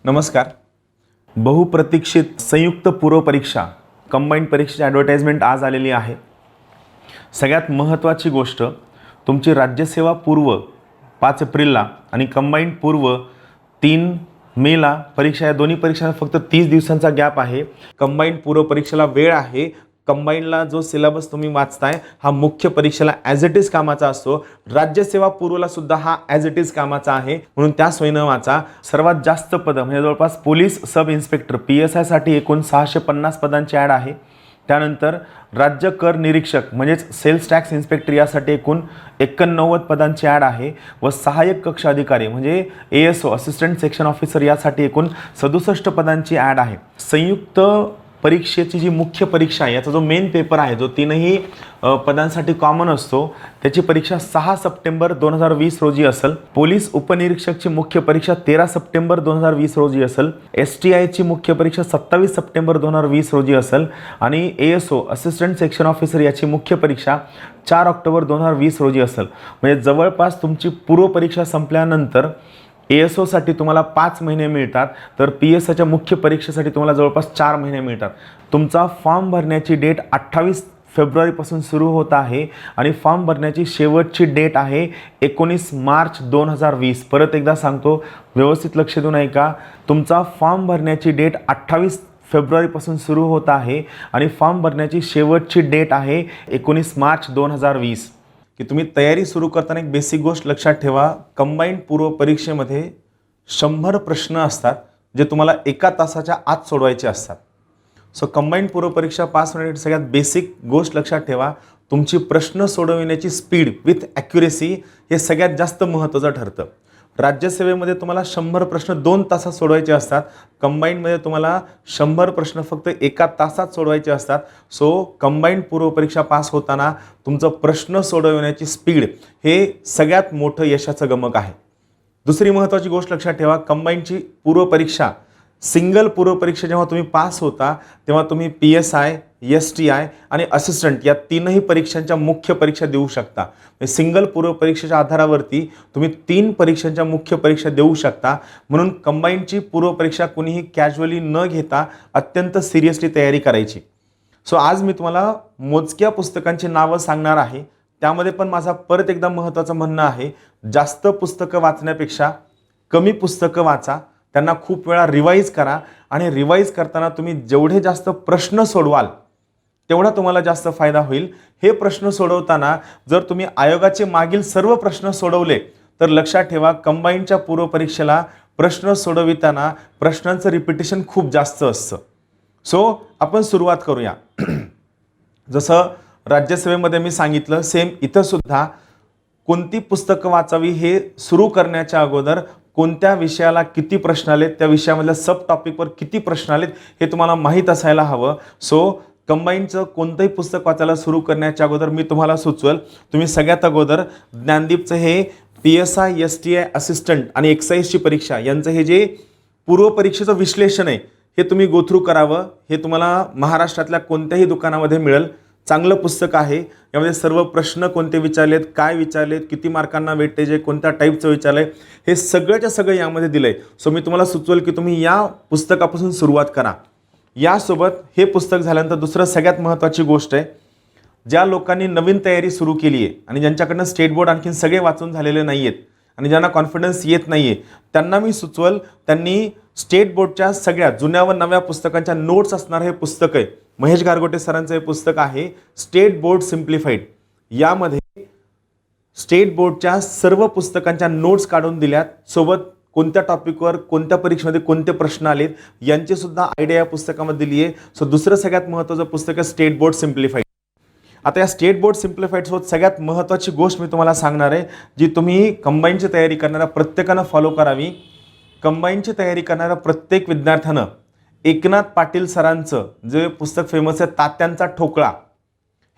नमस्कार. बहुप्रतीक्षित संयुक्त पूर्व परीक्षा कंबाईंड परीक्षेची ॲडव्हर्टाइजमेंट आज आलेली आहे. सगळ्यात महत्त्वाची गोष्ट, तुमची राज्यसेवा पूर्व 5 एप्रिलला आणि कंबाईंड पूर्व 3 मेला परीक्षा, या दोन्ही परीक्षांना फक्त 30 दिवसांचा गॅप आहे. कंबाईंड पूर्व परीक्षेला वेळ आहे. कंबाईंडला जो सिलेबस तुम्ही वाचताय हा मुख्य परीक्षेला ॲज इट इज कामाचा असतो. राज्यसेवा पूर्वला सुद्धा हा ॲज इट इज कामाचा आहे, म्हणून त्या सोयीनं वाचा. सर्वात जास्त पदं म्हणजे जवळपास पोलीस सब इन्स्पेक्टर PSI साठी एकूण 650 पदांची ॲड आहे. त्यानंतर राज्य कर निरीक्षक म्हणजेच सेल्स टॅक्स इन्स्पेक्टर यासाठी एकूण 89 पदांची ॲड आहे व सहाय्यक कक्ष अधिकारी म्हणजे ASO असिस्टंट सेक्शन ऑफिसर यासाठी एकूण 67 पदांची ॲड आहे. संयुक्त परीक्षेची जी मुख्य परीक्षा आहे, याचा जो मेन पेपर आहे, जो तीनही पदांसाठी कॉमन असतो, त्याची परीक्षा 6 सप्टेंबर 2020 रोजी असेल. पोलीस उपनिरीक्षकची मुख्य परीक्षा 13 सप्टेंबर 2020 रोजी असेल. STIची मुख्य परीक्षा 27 सप्टेंबर 2020 रोजी असेल आणि ASO असिस्टंट सेक्शन ऑफिसर याची मुख्य परीक्षा 4 ऑक्टोबर 2020 रोजी असेल. म्हणजे जवळपास तुमची पूर्व परीक्षा संपल्यानंतर ASO साठी तुम्हाला 5 महिने मिळतात, तर PSIच्या मुख्य परीक्षेसाठी तुम्हाला जवळपास 4 महिने मिळतात. तुमचा फॉर्म भरण्याची डेट 28 फेब्रुवारीपासून सुरू होत आहे आणि फॉर्म भरण्याची शेवटची डेट आहे 19 मार्च 2020. परत एकदा सांगतो, व्यवस्थित लक्ष देऊन ऐका. तुमचा फॉर्म भरण्याची डेट 28 फेब्रुवारीपासून सुरू होत आहे आणि फॉर्म भरण्याची शेवटची डेट आहे 19 मार्च 2020. की तुम्ही तयारी सुरू करताना एक बेसिक गोष्ट लक्षात ठेवा, कंबाईंड पूर्व परीक्षेमध्ये 100 प्रश्न असतात जे तुम्हाला 1 तासाच्या आत सोडवायचे असतात. सो कंबाईंड पूर्व परीक्षा पास होण्यासाठी सगळ्यात बेसिक गोष्ट लक्षात ठेवा, तुमची प्रश्न सोडविण्याची स्पीड विथ ॲक्युरेसी हे सगळ्यात जास्त महत्त्वाचं ठरतं. राज्यसेवेमध्ये तुम्हाला 100 प्रश्न 2 तासात सोडवायचे असतात. कंबाईंडमध्ये तुम्हाला 100 प्रश्न फक्त 1 तासात सोडवायचे असतात. सो कंबाईंड पूर्व परीक्षा पास होताना तुमचं प्रश्न सोडवण्याची स्पीड हे सगळ्यात मोठं यशाचं गमक आहे. दुसरी महत्त्वाची गोष्ट लक्षात ठेवा, कंबाईंडची पूर्व परीक्षा सिंगल पूर्व परीक्षा जेव्हा तुम्ही पास होता तेव्हा तुम्ही PSI, STI आणि असिस्टंट या तीनही परीक्षांच्या मुख्य परीक्षा देऊ शकता. सिंगल पूर्व परीक्षेच्या आधारावरती तुम्ही 3 परीक्षांच्या मुख्य परीक्षा देऊ शकता. म्हणून कंबाईंडची पूर्व परीक्षा कुणीही कॅज्युअली न घेता अत्यंत सिरियसली तयारी करायची. सो आज मी तुम्हाला मोजक्या पुस्तकांची नावं सांगणार आहे. त्यामध्ये पण माझा परत एकदा महत्त्वाचं म्हणणं आहे, जास्त पुस्तकं वाचण्यापेक्षा कमी पुस्तकं वाचा, त्यांना खूप वेळा रिवाईज करा आणि रिवाईज करताना तुम्ही जेवढे जास्त प्रश्न सोडवाल तेवढा तुम्हाला जास्त फायदा होईल. हे प्रश्न सोडवताना जर तुम्ही आयोगाचे मागील सर्व प्रश्न सोडवले तर लक्षात ठेवा, कंबाईंडच्या पूर्व परीक्षेला प्रश्न सोडविताना प्रश्नांचं रिपिटेशन खूप जास्त असतं. सो आपण सुरुवात करूया. जसं राज्यसेवेमध्ये मी सांगितलं, सेम इथं सुद्धा कोणती पुस्तकं वाचावी हे सुरू करण्याच्या अगोदर कोणत्या विषयाला किती प्रश्न आलेत, त्या विषयामधल्या सब टॉपिकवर किती प्रश्न आलेत हे तुम्हाला माहीत असायला हवं. सो कंबाईंडचं कोणतंही पुस्तक वाचायला सुरू करण्याच्या अगोदर मी तुम्हाला सुचवेल, तुम्ही सगळ्यात अगोदर ज्ञानदीपचं हे PSI, STI असिस्टंट आणि एक्साईजची परीक्षा यांचं हे जे पूर्व परीक्षेचं विश्लेषण आहे हे तुम्ही गो थ्रू करावं. हे तुम्हाला महाराष्ट्रातल्या कोणत्याही दुकानामध्ये मिळेल. चांगलं पुस्तक आहे. यामध्ये सर्व प्रश्न कोणते विचारलेत, काय विचारलेत, किती मार्कांना वेटेज आहे, कोणत्या टाईपचं विचारलं आहे, हे सगळ्याच्या सगळं यामध्ये दिलं आहे. सो मी तुम्हाला सुचवेल की तुम्ही या पुस्तकापासून सुरुवात करा. यासोबत हे पुस्तक झाल्यानंतर दुसरं सगळ्यात महत्त्वाची गोष्ट आहे, ज्या लोकांनी नवीन तयारी सुरू केली आहे आणि ज्यांच्याकडनं स्टेट बोर्ड आणखीन सगळे वाचून झालेले नाही आहेत आणि ज्यांना कॉन्फिडन्स येत नाही आहे, त्यांना मी सुचवेल त्यांनी स्टेट बोर्डच्या सगळ्या जुन्या व नव्या पुस्तकांच्या नोट्स असणारं हे पुस्तक आहे. महेश गारगोटे सरांचं हे पुस्तक आहे स्टेट बोर्ड सिम्प्लिफाईड. यामध्ये स्टेट बोर्डच्या सर्व पुस्तकांच्या नोट्स काढून दिल्यात, सोबत कोणत्या टॉपिकवर कोणत्या परीक्षेमध्ये कोणते प्रश्न आलेत यांची सुद्धा आयडिया या पुस्तकामध्ये दिली आहे. सो दुसरं सगळ्यात महत्त्वाचं पुस्तक आहे स्टेट बोर्ड सिम्प्लिफाईड. आता या स्टेट बोर्ड सिम्प्लिफाईडसोबत सगळ्यात महत्त्वाची गोष्ट मी तुम्हाला सांगणार आहे, जी तुम्ही कंबाईंडची तयारी करणाऱ्या प्रत्येकानं फॉलो करावी. कंबाईंडची तयारी करणाऱ्या प्रत्येक विद्यार्थ्यानं एकनाथ पाटील सरांचं जे पुस्तक फेमस आहे तात्यांचा ठोकळा,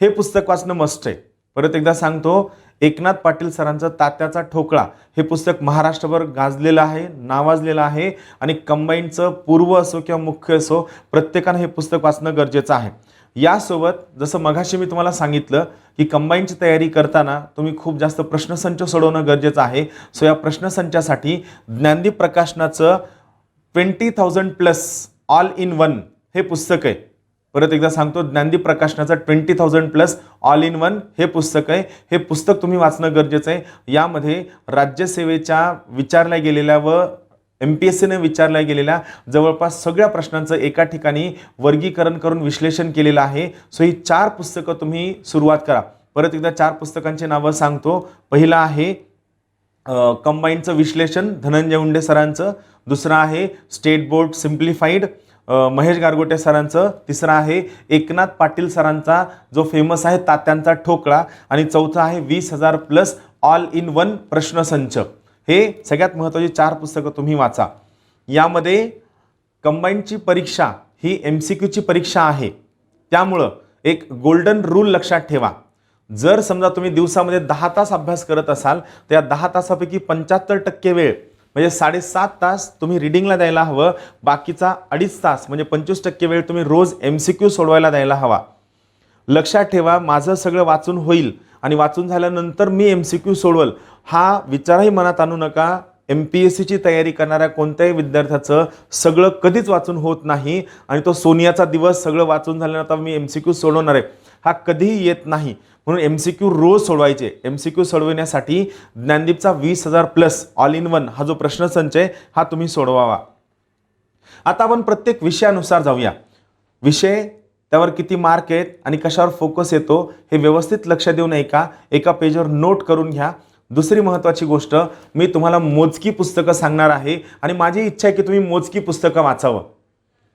हे पुस्तक वाचणं मस्ट आहे. परत एकदा सांगतो, एकनाथ पाटील सरांचं तात्याचा ठोकळा हे पुस्तक महाराष्ट्रभर गाजलेलं आहे, नावाजलेलं आहे आणि कंबाईंडचं पूर्व असो किंवा मुख्य असो प्रत्येकानं हे पुस्तक वाचणं गरजेचं आहे. यासोबत जसं मगाशी मी तुम्हाला सांगितलं की कंबाईंडची तयारी करताना तुम्ही खूप जास्त प्रश्नसंच सोडवणं गरजेचं आहे. सो या प्रश्नसंचासाठी ज्ञानदीप प्रकाशनाचं 20,000 प्लस ऑल इन वन हे पुस्तक आहे. परत एकदा सांगतो, ज्ञानदीप प्रकाशनाचं 20,000 प्लस ऑल इन वन हे पुस्तक आहे. हे पुस्तक तुम्ही वाचणं गरजेचं आहे. यामध्ये राज्यसेवेच्या विचारल्या गेलेल्या व MPSCने विचारल्या गेलेल्या जवळपास सगळ्या प्रश्नांचं एका ठिकाणी वर्गीकरण करून विश्लेषण केलेलं आहे. सो ही 4 पुस्तकं तुम्ही सुरुवात करा. परत एकदा 4 पुस्तकांची नावं सांगतो. पहिलं आहे कंबाईनचं विश्लेषण धनंजय उंडे सरांचं. दुसरं आहे स्टेट बोर्ड सिम्प्लिफाईड महेश गारगोटे सरांचं. तिसरं आहे एकनाथ पाटील सरांचा जो फेमस आहे तात्यांचा ठोकळा. आणि चौथं आहे 20,000 प्लस ऑल इन वन प्रश्नसंच. हे सगळ्यात महत्त्वाची 4 पुस्तकं तुम्ही वाचा. यामध्ये कंबाईनची परीक्षा ही MCQची परीक्षा आहे. त्यामुळं एक गोल्डन रूल लक्षात ठेवा. जर समजा तुम्ही दिवसामध्ये 10 तास अभ्यास करत असाल तर या 10 तासापैकी 75% वेळ म्हणजे 7.5 तास तुम्ही रिडिंगला द्यायला हवं. बाकीचा 2.5 तास म्हणजे 25% वेळ तुम्ही रोज MCQ सोडवायला द्यायला हवा. लक्षात ठेवा, माझं सगळं वाचून होईल आणि वाचून झाल्यानंतर मी MCQ सोडवल हा विचारही मनात आणू नका. MPSCची तयारी करणाऱ्या कोणत्याही विद्यार्थ्याचं सगळं कधीच वाचून होत नाही आणि तो सोनियाचा दिवस सगळं वाचून झाल्यानंतर मी MCQ सोडवणार आहे हा कधीही येत नाही. म्हणून MCQ रोज सोडवायचे. MCQ सोडवण्यासाठी ज्ञानदीपचा 20,000 प्लस ऑल इन वन हा जो प्रश्नसंच आहे हा तुम्ही सोडवावा. आता आपण प्रत्येक विषयानुसार जाऊया. विषय, त्यावर किती मार्क आहेत आणि कशावर फोकस येतो हे व्यवस्थित लक्ष देऊन एका पेजवर नोट करून घ्या. दुसरी महत्त्वाची गोष्ट, मी तुम्हाला मोजकी पुस्तकं सांगणार आहे आणि माझी इच्छा आहे की तुम्ही मोजकी पुस्तकं वाचावं.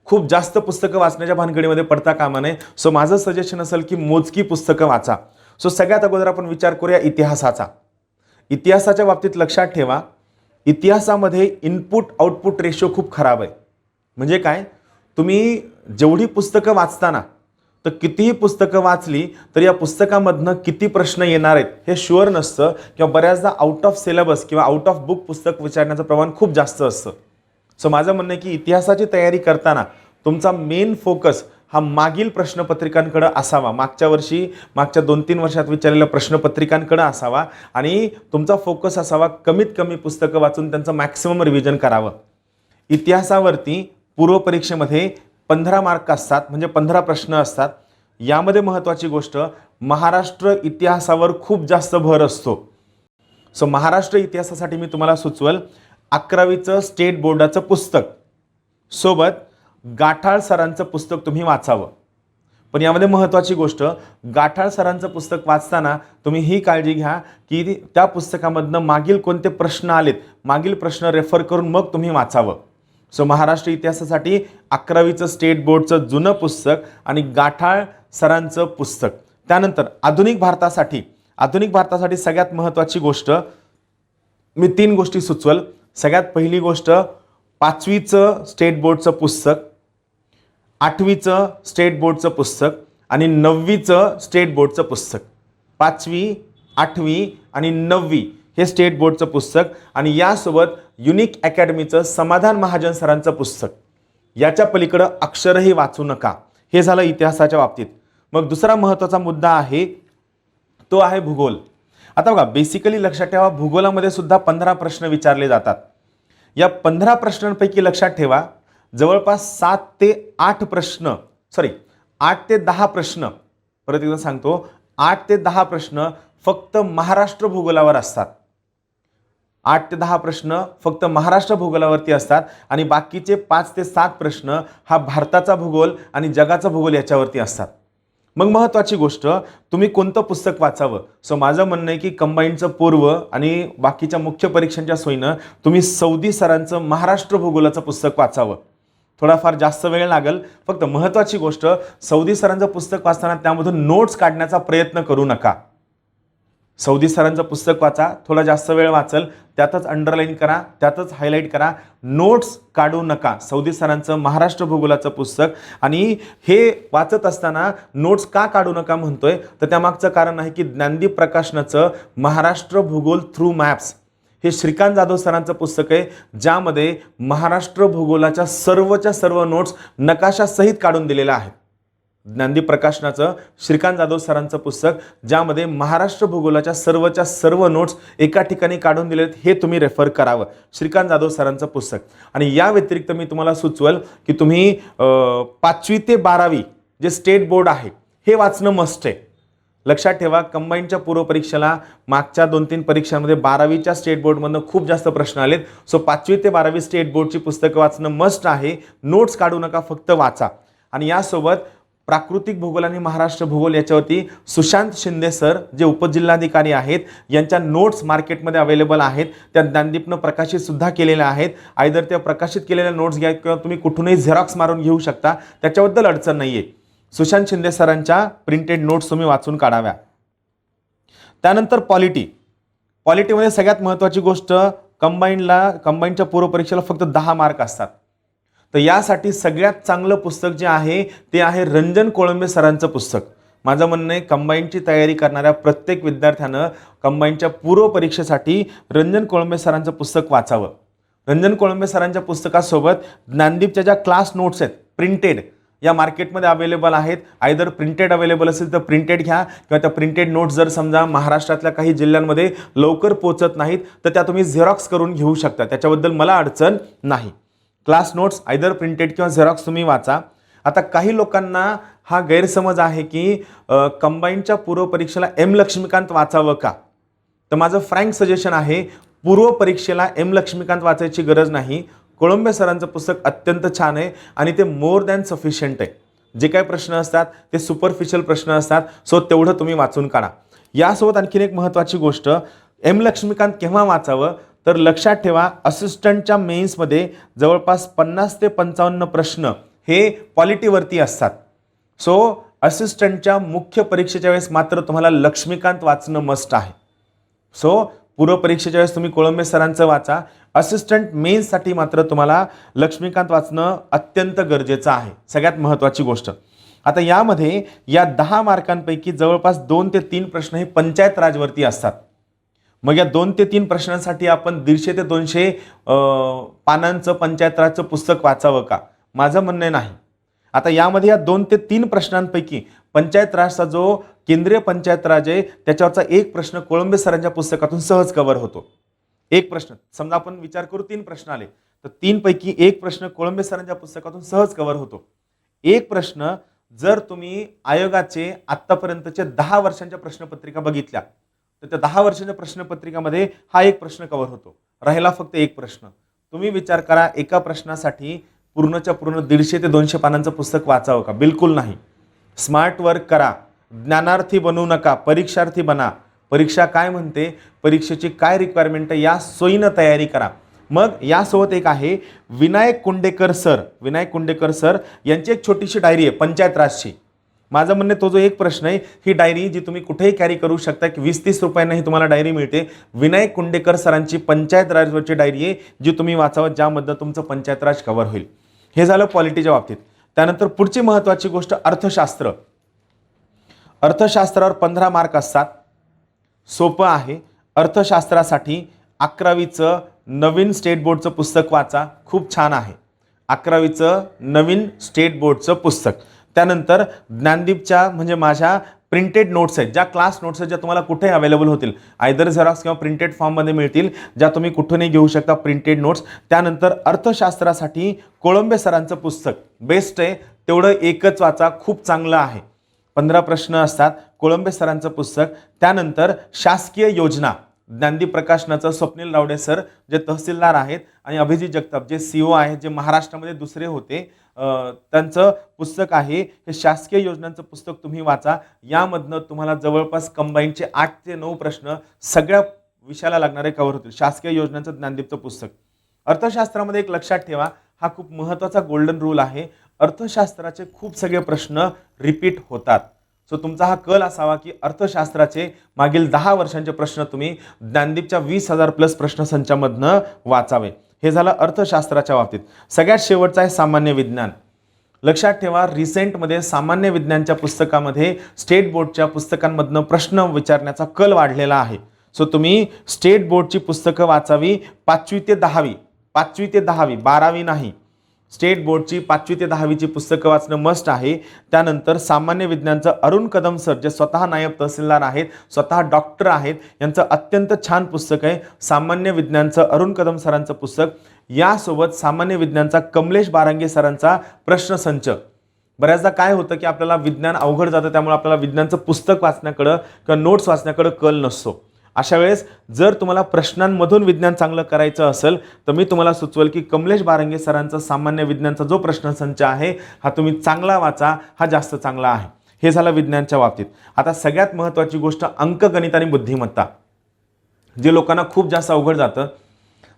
खूप जास्त पुस्तकं वाचण्याच्या भानगडीमध्ये पडता कामा नये. सो माझं सजेशन असेल की मोजकी पुस्तकं वाचा. सो सगळ्यात अगोदर आपण विचार करूया इतिहासाचा. इतिहासाच्या बाबतीत लक्षात ठेवा, इतिहासामध्ये इनपुट आउटपुट रेशो खूप खराब आहे. म्हणजे काय, तुम्ही जेवढी पुस्तकं वाचताना तर कितीही पुस्तकं वाचली तर या पुस्तकामधनं किती प्रश्न येणार आहेत हे शुअर नसतं किंवा बऱ्याचदा आउट ऑफ सिलेबस किंवा आउट ऑफ बुक पुस्तक विचारण्याचं प्रमाण खूप जास्त असतं. सो माझं म्हणणं आहे की इतिहासाची तयारी करताना तुमचा मेन फोकस हा मागील प्रश्नपत्रिकांकडे असावा. मागच्या 2-3 वर्षात विचारलेल्या प्रश्नपत्रिकांकडे असावा आणि तुमचा फोकस असावा कमीत कमी पुस्तकं वाचून त्यांचं मॅक्सिमम रिव्हिजन करावं. इतिहासावरती पूर्वपरीक्षेमध्ये 15 मार्क असतात म्हणजे 15 प्रश्न असतात. यामध्ये महत्त्वाची गोष्ट, महाराष्ट्र इतिहासावर खूप जास्त भर असतो. सो महाराष्ट्र इतिहासासाठी मी तुम्हाला सुचवल 11वीचं स्टेट बोर्डाचं पुस्तक सोबत गाठाळ सरांचं पुस्तक तुम्ही वाचावं. पण यामध्ये महत्त्वाची गोष्ट, गाठाळ सरांचं पुस्तक वाचताना तुम्ही ही काळजी घ्या की त्या पुस्तकामधनं मागील कोणते प्रश्न आलेत, मागील प्रश्न रेफर करून मग तुम्ही वाचावं. सो महाराष्ट्र इतिहासासाठी 11वीचं स्टेट बोर्डचं जुनं पुस्तक आणि गाठाळ सरांचं पुस्तक. त्यानंतर आधुनिक भारतासाठी सगळ्यात महत्त्वाची गोष्ट, मी 3 गोष्टी सुचवल. सगळ्यात पहिली गोष्ट, 5वीचं स्टेट बोर्डचं पुस्तक, 8वीचं स्टेट बोर्डचं पुस्तक आणि 9वीचं स्टेट बोर्डचं पुस्तक. 5वी, 8वी आणि 9वी हे स्टेट बोर्डचं पुस्तक आणि यासोबत युनिक अकॅडमीचं समाधान महाजन सरांचं पुस्तक. याच्या पलीकडं अक्षरही वाचू नका. हे झालं इतिहासाच्या बाबतीत. मग दुसरा महत्त्वाचा मुद्दा आहे तो आहे भूगोल. आता बघा, बेसिकली लक्षात ठेवा, भूगोलामध्ये सुद्धा 15 प्रश्न विचारले जातात. या 15 प्रश्नांपैकी लक्षात ठेवा जवळपास 8 ते 10 प्रश्न, परत एकदा सांगतो, 8 ते 10 प्रश्न फक्त महाराष्ट्र भूगोलावर असतात. 8 ते 10 प्रश्न फक्त महाराष्ट्र भूगोलावरती असतात आणि बाकीचे 5 ते 7 प्रश्न हा भारताचा भूगोल आणि जगाचा भूगोल याच्यावरती असतात. मग महत्त्वाची गोष्ट, तुम्ही कोणतं पुस्तक वाचावं. सो माझं म्हणणं आहे की कंबाईनचं पूर्व आणि बाकीच्या मुख्य परीक्षांच्या सोयीनं तुम्ही सौदी सरांचं महाराष्ट्र भूगोलाचं पुस्तक वाचावं. थोडाफार जास्त वेळ लागेल. फक्त महत्त्वाची गोष्ट, सौदी सरांचं पुस्तक वाचताना त्यामधून नोट्स काढण्याचा प्रयत्न करू नका. सौदी सरांचं पुस्तक वाचा, थोडा जास्त वेळ वाचल, त्यातच अंडरलाईन करा, त्यातच हायलाईट करा, नोट्स काढू नका. सौदी सरांचं महाराष्ट्र भूगोलाचं पुस्तक आणि हे वाचत असताना नोट्स का काढू नका म्हणतोय तर त्यामागचं कारण आहे की ज्ञानदीप प्रकाशनाचं महाराष्ट्र भूगोल थ्रू मॅप्स हे श्रीकांत जाधव सरांचं पुस्तक आहे, ज्यामध्ये महाराष्ट्र भूगोलाच्या सर्वच्या सर्व नोट्स नकाशासहित काढून दिलेल्या आहेत. ज्ञानदीप प्रकाशनाचं श्रीकांत जाधव सरांचं पुस्तक, ज्यामध्ये महाराष्ट्र भूगोलाच्या सर्वच्या सर्व नोट्स एका ठिकाणी काढून दिलेत, हे तुम्ही रेफर करावं, श्रीकांत जाधव सरांचं पुस्तक. आणि या व्यतिरिक्त मी तुम्हाला सुचवल की तुम्ही 5वी ते 12वी जे स्टेट बोर्ड आहे हे वाचणं मस्ट आहे. लक्षात ठेवा, कंबाईनच्या पूर्वपरीक्षेला मागच्या 2-3 परीक्षांमध्ये 12वीच्या स्टेट बोर्डमधनं खूप जास्त प्रश्न आलेत. सो 5वी ते 12वी स्टेट बोर्डची पुस्तकं वाचणं मस्ट आहे. नोट्स काढू नका, फक्त वाचा. आणि यासोबत प्राकृतिक भूगोल आणि महाराष्ट्र भूगोल याच्यावरती सुशांत शिंदे सर जे उपजिल्हाधिकारी आहेत यांच्या नोट्स मार्केटमध्ये अवेलेबल आहेत. त्या ज्ञानदीपनं प्रकाशित सुद्धा केलेल्या आहेत. आयदर त्या प्रकाशित केलेल्या नोट्स घ्या किंवा तुम्ही कुठूनही झेरॉक्स मारून घेऊ शकता, त्याच्याबद्दल अडचण नाही आहे. सुशांत शिंदे सरांच्या प्रिंटेड नोट्स तुम्ही वाचून काढाव्या. त्यानंतर पॉलिटीमध्ये सगळ्यात महत्त्वाची गोष्ट, कंबाईनच्या पूर्वपरीक्षेला फक्त 10 मार्क असतात. तर यासाठी सगळ्यात चांगलं पुस्तक जे आहे ते आहे रंजन कोळंबे सरांचं पुस्तक. माझं म्हणणं आहे, कंबाईनची तयारी करणाऱ्या प्रत्येक विद्यार्थ्यानं कंबाईनच्या पूर्वपरीक्षेसाठी रंजन कोळंबे सरांचं पुस्तक वाचावं. रंजन कोळंबे सरांच्या पुस्तकासोबत ज्ञानदीपच्या ज्या क्लास नोट्स आहेत प्रिंटेड, या मार्केटमध्ये अवेलेबल आहेत. आयदर प्रिंटेड अवेलेबल असेल तर प्रिंटेड घ्या, किंवा त्या प्रिंटेड नोट्स जर समजा महाराष्ट्रातल्या काही जिल्ह्यांमध्ये लवकर पोहोचत नाहीत तर त्या तुम्ही झेरॉक्स करून घेऊ शकता, त्याच्याबद्दल मला अडचण नाही. क्लास नोट्स आयदर प्रिंटेड किंवा झेरॉक्स तुम्ही वाचा. आता काही लोकांना हा गैरसमज आहे की कंबाईनच्या पूर्वपरीक्षेला एम लक्ष्मीकांत वाचावं का? तर माझं फ्रँक सजेशन आहे, पूर्वपरीक्षेला एम लक्ष्मीकांत वाचायची गरज नाही. कोळंबे सरांचं पुस्तक अत्यंत छान आहे आणि ते मोर दॅन सफिशियंट आहे. जे काही प्रश्न असतात ते सुपरफिशियल प्रश्न असतात, सो तेवढं तुम्ही वाचून काढा. यासोबत आणखीन एक महत्त्वाची गोष्ट, एम लक्ष्मीकांत केव्हा वाचावं तर लक्षात ठेवा, असिस्टंटच्या मेन्समध्ये जवळपास 50 ते 55 प्रश्न हे पॉलिटीवरती असतात. सो असिस्टंटच्या मुख्य परीक्षेच्या वेळेस मात्र तुम्हाला लक्ष्मीकांत वाचणं मस्ट आहे. सो पूर्वपरीक्षेच्या वेळेस तुम्ही कोळंबे सरांचं वाचा. असिस्टंट मेन्ससाठी मात्र तुम्हाला लक्ष्मीकांत वाचणं अत्यंत गरजेचं आहे, सगळ्यात महत्त्वाची गोष्ट. आता यामध्ये या 10 मार्कांपैकी जवळपास 2 ते 3 प्रश्न हे पंचायत राजवरती असतात. मग या 2 ते 3 प्रश्नांसाठी आपण 150 ते 200 पानांचं पंचायत राजचं पुस्तक वाचावं का? माझं म्हणणं नाही. आता यामध्ये या 2 ते 3 प्रश्नांपैकी पंचायत राजचा जो केंद्रीय पंचायत राज आहे त्याच्यावरचा एक प्रश्न कोळंबे सरांच्या पुस्तकातून सहज कव्हर होतो. एक प्रश्न, समजा आपण विचार करू 3 प्रश्न आले तर 3 पैकी एक प्रश्न कोळंबे सरांच्या पुस्तकातून सहज कव्हर होतो. एक प्रश्न जर तुम्ही आयोगाचे आत्तापर्यंतचे 10 वर्षांच्या प्रश्नपत्रिका बघितल्या तर त्या 10 वर्षांच्या प्रश्नपत्रिकामध्ये हा एक प्रश्न कव्हर होतो. राहिला फक्त एक प्रश्न. तुम्ही विचार करा, एका प्रश्नासाठी पूर्णच्या पूर्ण 150 ते 200 पानांचं पुस्तक वाचावं का? बिलकुल नाही. स्मार्ट वर्क करा, ज्ञानार्थी बनू नका, परीक्षार्थी बना. परीक्षा काय म्हणते, परीक्षेची काय रिक्वायरमेंट आहे या सोयीनं तयारी करा. मग यासोबत एक आहे विनायक कुंडेकर सर यांची एक छोटीशी डायरी आहे पंचायत राजची. माझं म्हणणं, तो जो एक प्रश्न आहे, ही डायरी जी तुम्ही कुठेही कॅरी करू शकता, की 20-30 रुपयांनाही तुम्हाला डायरी मिळते. विनायक कुंडेकर सरांची पंचायत राजवरची डायरी आहे जी तुम्ही वाचावं, ज्यामध्ये तुमचं पंचायत राज कव्हर होईल. हे झालं पॉलिटीच्या बाबतीत. त्यानंतर पुढची महत्त्वाची गोष्ट अर्थशास्त्र. अर्थशास्त्रावर 15 मार्क असतात. सोपं आहे. अर्थशास्त्रासाठी 11वीचं नवीन स्टेट बोर्डचं पुस्तक वाचा, खूप छान आहे. 11वीचं नवीन स्टेट बोर्डचं पुस्तक. त्यानंतर ज्ञानदीपच्या म्हणजे माझ्या प्रिंटेड नोट्स आहेत, ज्या क्लास नोट्स आहेत, ज्या तुम्हाला कुठेही अवेलेबल होतील, आयदर झेरॉक्स किंवा प्रिंटेड फॉर्ममध्ये मिळतील, ज्या तुम्ही कुठूनही घेऊ शकता प्रिंटेड नोट्स. त्यानंतर अर्थशास्त्रासाठी कोळंबे सरांचं पुस्तक बेस्ट आहे, तेवढं एकच वाचा, खूप चांगलं आहे. 15 प्रश्न असतात, कोळंबे सरांचं पुस्तक. त्यानंतर शासकीय योजना, ज्ञानदीप प्रकाशनाचं स्वप्नील रावडे सर जे तहसीलदार आहेत आणि अभिजित जगताप जे CO आहेत, जे महाराष्ट्रामध्ये दुसरे होते, त्यांचं पुस्तक आहे. हे शासकीय योजनांचं पुस्तक तुम्ही वाचा. यामधनं तुम्हाला जवळपास कंबाईनचे 8 ते 9 प्रश्न सगळ्या विषयाला लागणारे कव्हर होतील. शासकीय योजनांचं ज्ञानदीपचं पुस्तक. अर्थशास्त्रामध्ये एक लक्षात ठेवा, हा खूप महत्त्वाचा गोल्डन रूल आहे, अर्थशास्त्राचे खूप सगळे प्रश्न रिपीट होतात. सो तुमचा हा कल असावा की अर्थशास्त्राचे मागील 10 वर्षांचे प्रश्न तुम्ही ज्ञानदीपच्या 20,000+ प्रश्नसंचामधनं वाचावे. हे झालं अर्थशास्त्राच्या बाबतीत. सगळ्यात शेवटचा आहे सामान्य विज्ञान. लक्षात ठेवा, रिसेंटमध्ये सामान्य विज्ञानच्या पुस्तकामध्ये स्टेट बोर्डच्या पुस्तकांमधनं प्रश्न विचारण्याचा कल वाढलेला आहे. सो तुम्ही स्टेट बोर्डची पुस्तकं वाचावी 5वी ते 10वी, 5वी ते 10वी, 12वी नाही. स्टेट बोर्डची 5वी ते 10वीची पुस्तकं वाचणं मस्ट आहे. त्यानंतर सामान्य विज्ञानचं अरुण कदम सर, जे स्वतः नायब तहसीलदार आहेत, स्वतः डॉक्टर आहेत, यांचं अत्यंत छान पुस्तक आहे सामान्य विज्ञानचं अरुण कदम सरांचं पुस्तक. यासोबत सामान्य विज्ञानचा कमलेश बारांगे सरांचा प्रश्नसंच. बऱ्याचदा काय होतं की आपल्याला विज्ञान अवघड जातं, त्यामुळे आपल्याला विज्ञानचं पुस्तक वाचण्याकडं किंवा नोट्स वाचण्याकडं कल नसतो. अशा वेळेस जर तुम्हाला प्रश्नांमधून विज्ञान चांगलं करायचं असेल तर मी तुम्हाला सुचवेल की कमलेश बारंगे सरांचा सामान्य विज्ञानचा जो प्रश्नसंच आहे हा तुम्ही चांगला वाचा, हा जास्त चांगला आहे. हे झालं विज्ञानच्या बाबतीत. आता सगळ्यात महत्त्वाची गोष्ट अंकगणित आणि बुद्धिमत्ता, जे लोकांना खूप जास्त अवघड जातं.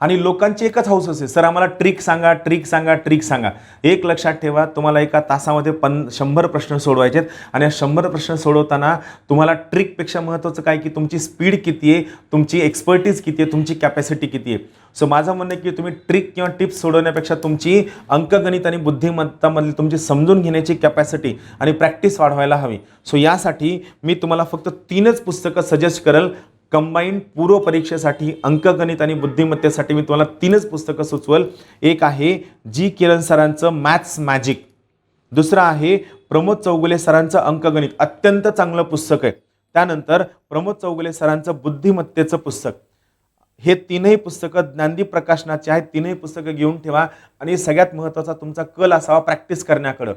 आणि लोकांची एकच हौस असते, सर आम्हाला ट्रिक सांगा, ट्रिक सांगा, ट्रिक सांगा. एक लक्षात ठेवा, तुम्हाला एका तासामध्ये 100 प्रश्न सोडवायचे आहेत आणि या 100 प्रश्न सोडवताना तुम्हाला ट्रिकपेक्षा महत्त्वाचं काय की तुमची स्पीड किती आहे, तुमची एक्सपर्टीज किती आहे, तुमची कॅपॅसिटी किती आहे. सो माझं म्हणणं आहे की तुम्ही ट्रिक किंवा टिप्स सोडवण्यापेक्षा तुमची अंकगणित आणि बुद्धिमत्तामधली तुमची समजून घेण्याची कॅपॅसिटी आणि प्रॅक्टिस वाढवायला हवी. सो यासाठी मी तुम्हाला फक्त 3च पुस्तकं सजेस्ट करेल. कंबाईंड पूर्व परीक्षेसाठी अंकगणित आणि बुद्धिमत्तेसाठी मी तुम्हाला 3च पुस्तकं सुचवेल. एक आहे जी किरण सरांचं मॅथ्स मॅजिक, दुसरं आहे प्रमोद चौगुले सरांचं अंकगणित, अत्यंत चांगलं पुस्तक आहे. त्यानंतर प्रमोद चौगुले सरांचं बुद्धिमत्तेचं पुस्तक. हे 3ही पुस्तकं ज्ञानदीप प्रकाशनाचे आहेत. 3ही पुस्तकं घेऊन ठेवा आणि सगळ्यात महत्त्वाचा तुमचा कल असावा प्रॅक्टिस करण्याकडं.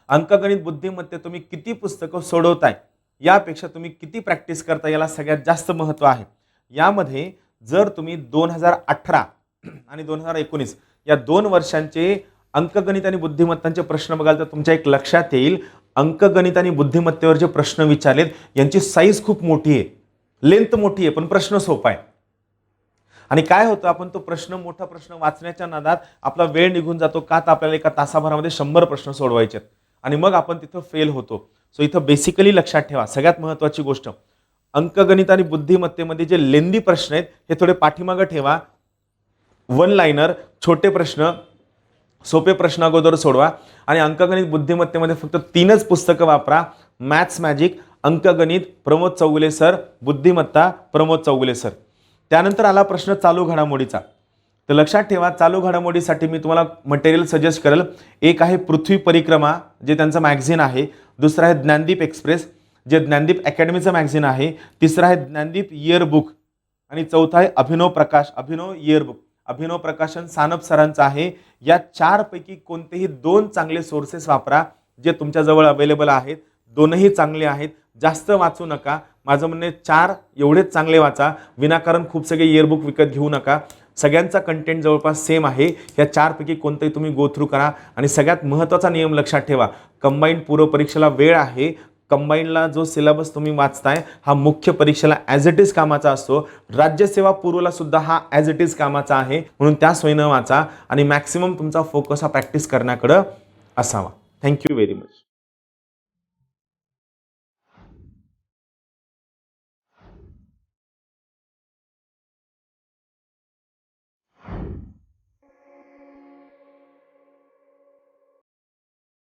अंकगणित बुद्धिमत्ते तुम्ही किती पुस्तकं सोडवताय यापेक्षा तुम्ही किती प्रॅक्टिस करता याला सगळ्यात जास्त महत्त्व आहे. यामध्ये जर तुम्ही 2018 आणि 2019 या 2 वर्षांचे अंकगणित आणि बुद्धिमत्तांचे प्रश्न बघाल तर तुमच्या एक लक्षात येईल, अंकगणित आणि बुद्धिमत्तेवर जे प्रश्न विचारलेत यांची साईज खूप मोठी आहे, लेंथ मोठी आहे, पण प्रश्न सोपा आहे. आणि काय होतं, आपण तो मोठा प्रश्न वाचण्याच्या नादात आपला वेळ निघून जातो. का तर आपल्याला एका तासाभरामध्ये 100 प्रश्न सोडवायचे आहेत आणि मग आपण तिथं फेल होतो. सो इथं बेसिकली लक्षात ठेवा, सगळ्यात महत्त्वाची गोष्ट, अंकगणित आणि बुद्धिमत्तेमध्ये जे लेंदी प्रश्न आहेत हे थोडे पाठीमागं ठेवा. 1 लाइनर, छोटे प्रश्न, सोपे प्रश्न अगोदर सोडवा. आणि अंकगणित बुद्धिमत्तेमध्ये फक्त 3च पुस्तकं वापरा. मॅथ्स मॅजिक, अंकगणित प्रमोद चौगुले सर, बुद्धिमत्ता प्रमोद चौगुले सर. त्यानंतर आला प्रश्न चालू घडामोडीचा. तर लक्षात ठेवा, चालू घडामोडीसाठी मी तुम्हाला मटेरियल सजेस्ट करेल. एक आहे पृथ्वी परिक्रमा, जे त्यांचं मॅगझिन आहे. दुसरं आहे ज्ञानदीप एक्सप्रेस, जे ज्ञानदीप अकॅडमीचं मॅगझिन आहे. तिसरं आहे ज्ञानदीप इयरबुक आणि चौथा आहे अभिनव इयरबुक. अभिनव प्रकाशन सानप सरांचं आहे. या 4 पैकी कोणतेही 2 चांगले सोर्सेस वापरा जे तुमच्याजवळ अवेलेबल आहेत. 2ही चांगले आहेत, जास्त वाचू नका. माझं म्हणणे 4 एवढेच चांगले वाचा. विनाकारण खूप सगळे इयरबुक विकत घेऊ नका. सगळ्यांचा कंटेंट जवळपास सेम आहे. या 4 पैकी कोणतेही तुम्ही गो थ्रू करा. आणि सगळ्यात महत्त्वाचा नियम लक्षात ठेवा, कंबाईंड पूर्व परीक्षेला वेळ आहे. कंबाईंडला जो सिलेबस तुम्ही वाचताय हा मुख्य परीक्षेला ॲज इट इज कामाचा असतो. राज्यसेवा पूर्वला सुद्धा हा ॲज इट इज कामाचा आहे. म्हणून त्या सोयीनं वाचा आणि मॅक्सिमम तुमचा फोकस हा प्रॅक्टिस करण्याकडं असावा. Thank you very much.